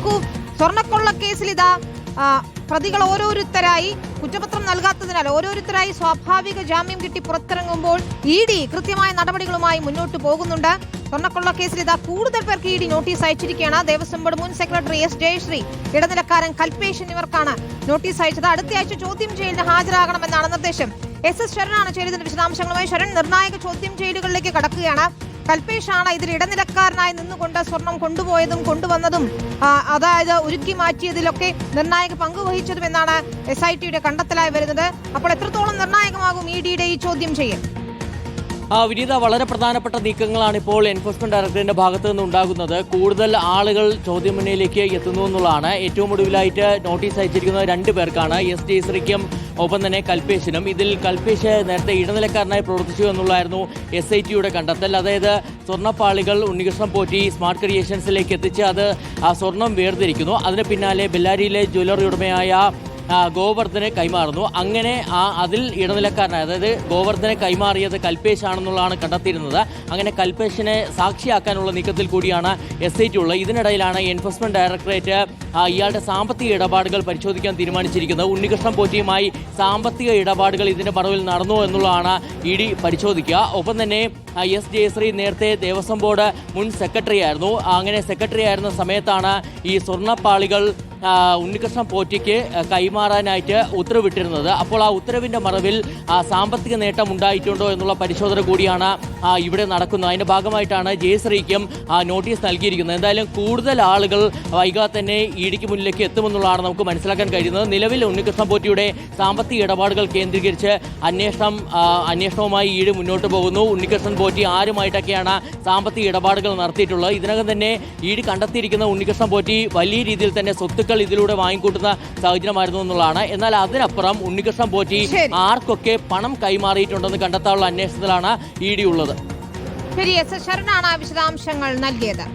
നോക്കൂ, സ്വർണ്ണക്കൊള്ള കേസിൽ ഇതാ പ്രതികൾ ഓരോരുത്തരായി കുറ്റപത്രം നൽകാത്തതിനാൽ ഓരോരുത്തരായി സ്വാഭാവിക ജാമ്യം കിട്ടി പുറത്തിറങ്ങുമ്പോൾ ED കൃത്യമായ നടപടികളുമായി മുന്നോട്ട് പോകുന്നുണ്ട്. സ്വർണ്ണക്കൊള്ള കേസിൽ ഇതാ കൂടുതൽ പേർക്ക് ED നോട്ടീസ് അയച്ചിരിക്കുകയാണ്. ദേവസ്വം ബോർഡ് മുൻ സെക്രട്ടറി S ജയശ്രീ, ഇടനിലക്കാരൻ കൽപേഷ് എന്നിവർക്കാണ് നോട്ടീസ് അയച്ചത്. അടുത്തയാഴ്ച ചോദ്യം ചെയ്യലിന് ഹാജരാകണമെന്നാണ് നിർദ്ദേശം. SS ശരണാണ് ചേരുന്നതിന്റെ വിശദാംശങ്ങളുമായി. ശരൺ, നിർണായക ചോദ്യം ചെയ്യലുകളിലേക്ക് കടക്കുകയാണ്. കൽപേഷാണ് ഇതിൽ ഇടനിലക്കാരനായി നിന്നുകൊണ്ട് സ്വർണം കൊണ്ടുപോയതും കൊണ്ടുവന്നതും അതായത് ഒരുക്കി മാറ്റിയതിലൊക്കെ നിർണായക പങ്ക് വഹിച്ചതും എന്നാണ് SITയുടെ കണ്ടെത്തലായി വരുന്നത്. അപ്പോൾ എത്രത്തോളം നിർണായകമാകും EDയുടെ ഈ ചോദ്യം ചെയ്യൽ? വിനീത, വളരെ പ്രധാനപ്പെട്ട നീക്കങ്ങളാണ് ഇപ്പോൾ എൻഫോഴ്സ്മെന്റ് ഡയറക്ടറേറ്റിന്റെ ഭാഗത്തു നിന്ന് ഉണ്ടാകുന്നത്. കൂടുതൽ ആളുകൾ ചോദ്യമുന്നയിലേക്ക് എത്തുന്നു എന്നുള്ളതാണ്. ഏറ്റവും ഒടുവിലായിട്ട് നോട്ടീസ് അയച്ചിരിക്കുന്നത് 2 പേർക്കാണ്, S ജയശ്രീക്കും ഒപ്പം തന്നെ കൽപേഷിനും. ഇതിൽ കൽപേഷ് നേരത്തെ ഇടനിലക്കാരനായി പ്രവർത്തിച്ചു എന്നുള്ളതായിരുന്നു SITയുടെ കണ്ടെത്തൽ. അതായത് സ്വർണ്ണപ്പാളികൾ ഉണ്ണികൃഷ്ണൻ പോറ്റി സ്മാർട്ട് ക്രിയേഷൻസിലേക്ക് എത്തിച്ച് അത് ആ സ്വർണം വേർതിരിക്കുന്നു. അതിന് പിന്നാലെ ബെല്ലാരിയിലെ ജ്വല്ലറി ഉടമയായ ഗോവർദ്ധനെ കൈമാറുന്നു. അങ്ങനെ അതിൽ ഇടനിലക്കാരനായ, അതായത് ഗോവർദ്ധനെ കൈമാറിയത് കൽപേഷ് ആണെന്നുള്ളതാണ് കണ്ടെത്തിയിരുന്നത്. അങ്ങനെ കൽപേഷിനെ സാക്ഷിയാക്കാനുള്ള നീക്കത്തിൽ കൂടിയാണ് SIT ഉള്ളത്. ഇതിനിടയിലാണ് എൻഫോഴ്സ്മെന്റ് ഡയറക്ടറേറ്റ് ഇയാളുടെ സാമ്പത്തിക ഇടപാടുകൾ പരിശോധിക്കാൻ തീരുമാനിച്ചിരിക്കുന്നത്. ഉണ്ണികൃഷ്ണൻ പോറ്റിയുമായി സാമ്പത്തിക ഇടപാടുകൾ ഇതിന്റെ മറവിൽ നടന്നു എന്നുള്ളതാണ് ED പരിശോധിക്കുക. ഒപ്പം തന്നെ S ജയശ്രീ നേരത്തെ ദേവസ്വം ബോർഡ് മുൻ സെക്രട്ടറി ആയിരുന്നു. അങ്ങനെ സെക്രട്ടറി ആയിരുന്ന സമയത്താണ് ഈ സ്വർണ്ണപ്പാളികൾ ഉണ്ണികൃഷ്ണൻ പോറ്റിക്ക് കൈമാറാനായിട്ട് ഉത്തരവിട്ടിരുന്നത്. അപ്പോൾ ആ ഉത്തരവിന്റെ മറവിൽ സാമ്പത്തിക നേട്ടം ഉണ്ടായിട്ടുണ്ടോ എന്നുള്ള പരിശോധന കൂടിയാണ് ഇവിടെ നടക്കുന്നത്. അതിന്റെ ഭാഗമായിട്ടാണ് ജയശ്രീക്കും നോട്ടീസ് നൽകിയിരിക്കുന്നത്. എന്തായാലും കൂടുതൽ ആളുകൾ വൈകാതെ തന്നെ EDക്ക് മുന്നിലേക്ക് എത്തുമെന്നുള്ളതാണ് നമുക്ക് മനസ്സിലാക്കാൻ കഴിയുന്നത്. നിലവിൽ ഉണ്ണികൃഷ്ണൻ പോറ്റിയുടെ സാമ്പത്തിക ഇടപാടുകൾ കേന്ദ്രീകരിച്ച് അന്വേഷണവുമായി ED മുന്നോട്ട് പോകുന്നു. ഉണ്ണികൃഷ്ണൻ പോറ്റി ആരുമായിട്ടൊക്കെയാണ് സാമ്പത്തിക ഇടപാടുകൾ നടത്തിയിട്ടുള്ളത്? ഇതിനകം തന്നെ ED കണ്ടെത്തിയിരിക്കുന്ന ഉണ്ണികൃഷ്ണൻ പോറ്റി വലിയ രീതിയിൽ തന്നെ സ്വത്തുക്കൾ ഇതിലൂടെ വാങ്ങിക്കൂട്ടുന്ന സാഹചര്യമായിരുന്നു എന്നുള്ളതാണ്. എന്നാൽ അതിനപ്പുറം ഉണ്ണികൃഷ്ണൻ പോറ്റി ആർക്കൊക്കെ പണം കൈമാറിയിട്ടുണ്ടെന്ന് കണ്ടെത്താനുള്ള അന്വേഷണത്തിലാണ് ED ഉള്ളത്. ശരി, SS ശരണാണ് വിശദാംശങ്ങൾ നൽകിയത്.